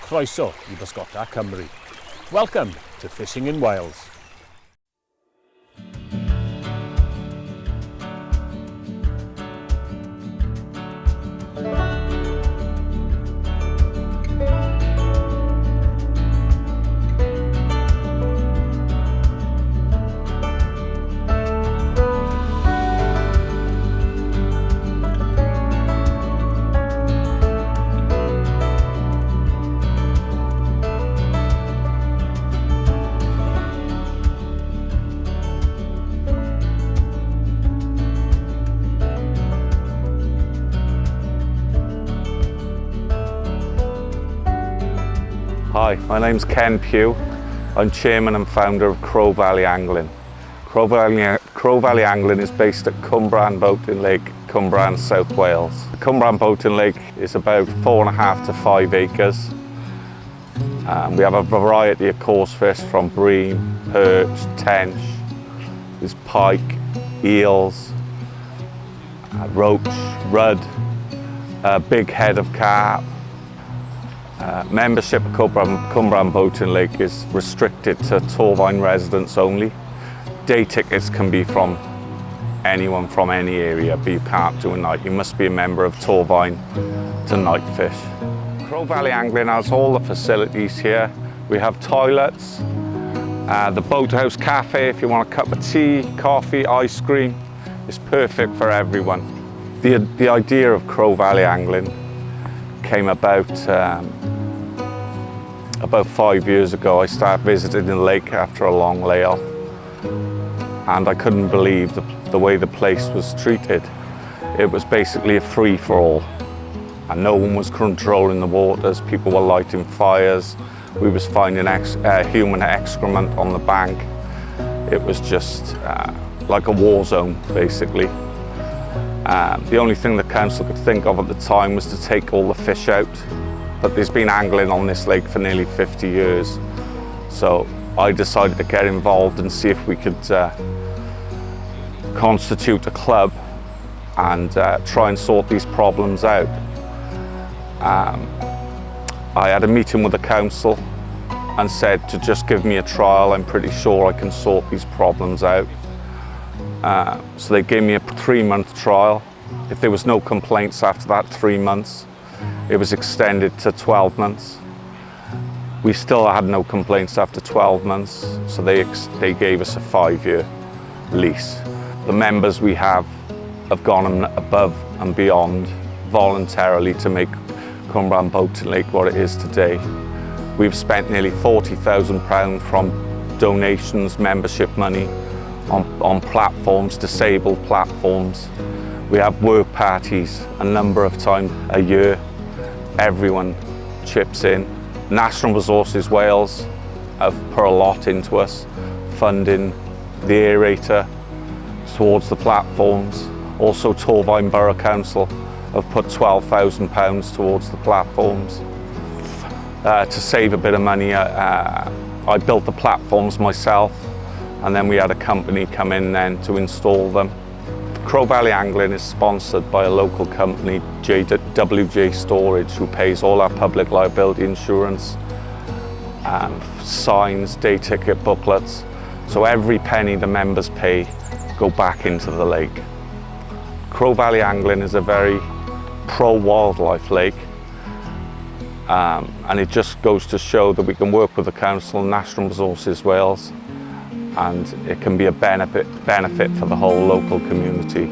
Croeso I bysgota Cymru. Welcome to Fishing in Wales. Hi, my name's Ken Pugh. I'm chairman and founder of Crow Valley Angling. Crow Valley Angling is based at Cwmbran Boating Lake, Cwmbran, South Wales. The Cwmbran Boating Lake is about 4.5 to 5 acres. We have a variety of coarse fish from bream, perch, tench, there's pike, eels, roach, rudd, a big head of carp. Membership at Cwmbran Boating Lake is restricted to Torfaen residents only. Day tickets can be from anyone from any area, but you can't do a night. You must be a member of Torfaen to night fish. Crow Valley Angling has all the facilities here. We have toilets, the boathouse cafe if you want a cup of tea, coffee, ice cream. It's perfect for everyone. The idea of Crow Valley Angling came about 5 years ago. I started visiting the lake after a long layoff, and I couldn't believe the way the place was treated. It was basically a free-for-all, and no one was controlling the waters. People were lighting fires. We was finding human excrement on the bank. It was just like a war zone, basically. The only thing the council could think of at the time was to take all the fish out, but there's been angling on this lake for nearly 50 years. So I decided to get involved and see if we could constitute a club and try and sort these problems out. I had a meeting with the council and said to just give me a trial. I'm pretty sure I can sort these problems out. So they gave me a 3-month trial. If there was no complaints after that 3 months, it was extended to 12 months. We still had no complaints after 12 months, so they gave us a 5-year lease. The members we have gone above and beyond voluntarily to make Cwmbran Boating Lake what it is today. We've spent nearly £40,000 from donations, membership money, on platforms, disabled platforms. We have work parties a number of times a year. Everyone chips in. National Resources Wales have put a lot into us, funding the aerator towards the platforms. Also Torfaen Borough Council have put £12,000 towards the platforms. To save a bit of money, I built the platforms myself, and then we had a company come in then to install them. Crow Valley Angling is sponsored by a local company, WJ Storage, who pays all our public liability insurance, signs, day ticket booklets. So every penny the members pay go back into the lake. Crow Valley Angling is a very pro-wildlife lake, and it just goes to show that we can work with the council and National Resources Wales, and it can be a benefit for the whole local community.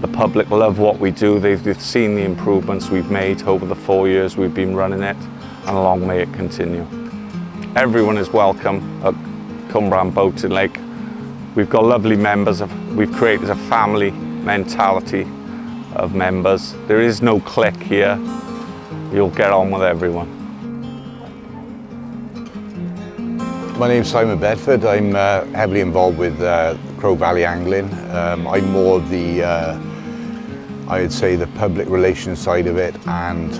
The public love what we do. They've seen the improvements we've made over the 4 years we've been running it, and long may it continue. Everyone is welcome at Cwmbran Boating Lake. We've got lovely members. We've created a family mentality of members. There is no clique here. You'll get on with everyone. My name's Simon Bedford. I'm heavily involved with Crow Valley Angling. I'm more of the, I'd say, the public relations side of it, and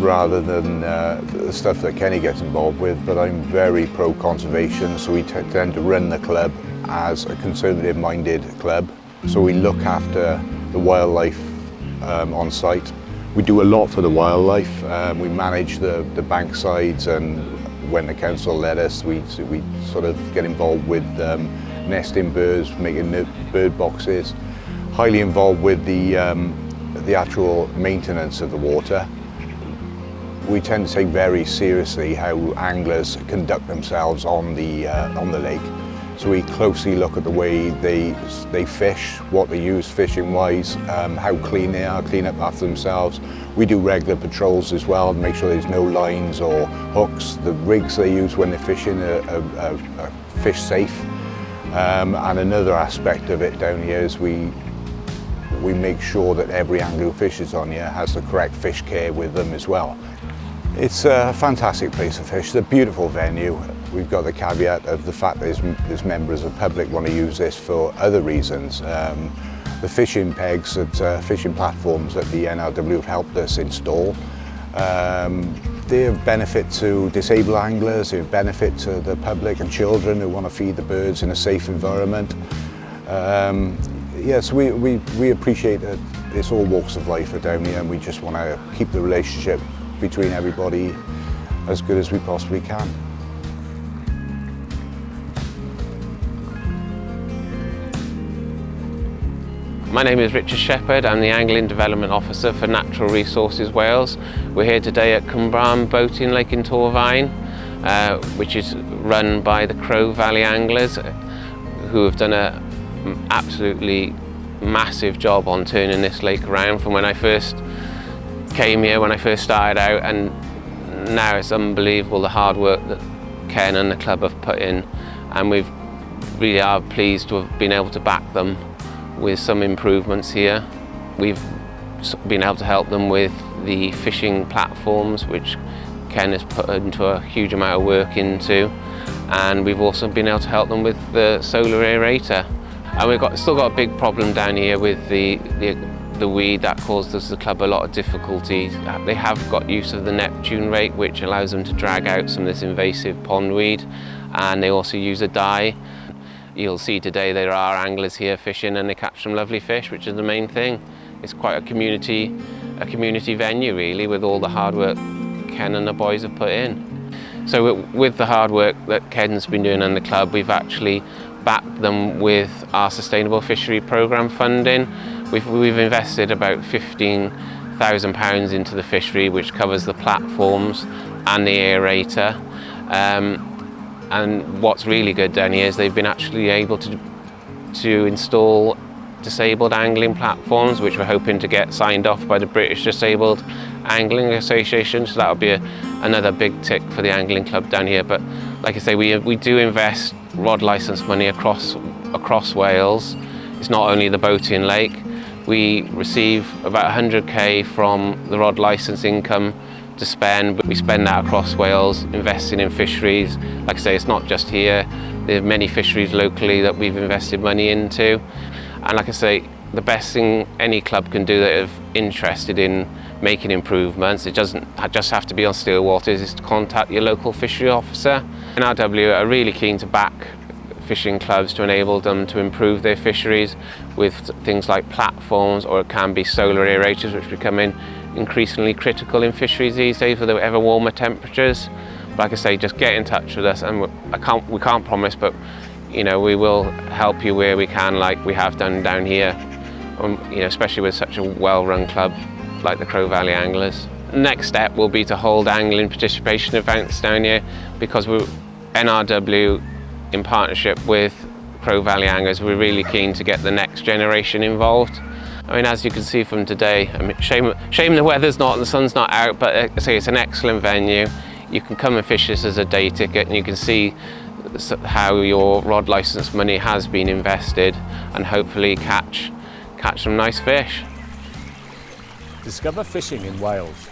rather than the stuff that Kenny gets involved with, but I'm very pro-conservation, so we tend to run the club as a conservative-minded club. So we look after the wildlife on site. We do a lot for the wildlife. We manage the bank sides, and when the council let us, we sort of get involved with nesting birds, making bird boxes. Highly involved with the actual maintenance of the water. We tend to take very seriously how anglers conduct themselves on the lake. So we closely look at the way they fish, what they use fishing-wise, how clean they are, clean up after themselves. We do regular patrols as well to make sure there's no lines or hooks. The rigs they use when they're fishing are fish safe. And another aspect of it down here is we make sure that every angler who fishes on here has the correct fish care with them as well. It's a fantastic place to fish. It's a beautiful venue. We've got the caveat of the fact that there's members of the public want to use this for other reasons. The fishing pegs at fishing platforms that the NRW have helped us install, they're of benefit to disabled anglers, they're of benefit to the public and children who want to feed the birds in a safe environment. Yes, we appreciate that it's all walks of life are down here, and we just want to keep the relationship between everybody as good as we possibly can. My name is Richard Shepherd. I'm the Angling Development Officer for Natural Resources Wales. We're here today at Cwmbran boating lake in Cwmbran, which is run by the Crow Valley anglers, who have done an absolutely massive job on turning this lake around from when I first came here, when I first started out, and now it's unbelievable the hard work that Ken and the club have put in, and we really are pleased to have been able to back them with some improvements here. We've been able to help them with the fishing platforms, which Ken has put into a huge amount of work into, and we've also been able to help them with the solar aerator. And we've still got a big problem down here with the weed that causes the club a lot of difficulty. They have got use of the Neptune rake, which allows them to drag out some of this invasive pondweed, and they also use a dye. You'll see today there are anglers here fishing, and they catch some lovely fish, which is the main thing. It's quite a community venue really, with all the hard work Ken and the boys have put in. So with the hard work that Ken's been doing and the club, we've actually backed them with our sustainable fishery programme funding. We've invested about £15,000 into the fishery, which covers the platforms and the aerator. And what's really good down here is they've been actually able to install disabled angling platforms, which we're hoping to get signed off by the British Disabled Angling Association. So that'll be another big tick for the angling club down here. But like I say, we do invest rod licence money across Wales. It's not only the boating lake. We receive about 100k from the rod licence income to spend, but we spend that across Wales, investing in fisheries. Like I say, it's not just here. There are many fisheries locally that we've invested money into. And like I say, the best thing any club can do that is interested in making improvements, it doesn't just have to be on still waters, is to contact your local fishery officer. NRW are really keen to back fishing clubs to enable them to improve their fisheries with things like platforms, or it can be solar aerators, which are becoming increasingly critical in fisheries these days with the ever warmer temperatures. Like I say, just get in touch with us, and we can't promise, but you know, we will help you where we can, like we have done down here, you know, especially with such a well-run club like the Crow Valley Anglers. Next step will be to hold angling participation events down here, because NRW, in partnership with Crow Valley Anglers, we're really keen to get the next generation involved. I mean, as you can see from today, I mean, shame the weather's not and the sun's not out, but I say it's an excellent venue. You can come and fish this as a day ticket, and you can see how your rod licence money has been invested, and hopefully catch some nice fish. Discover fishing in Wales.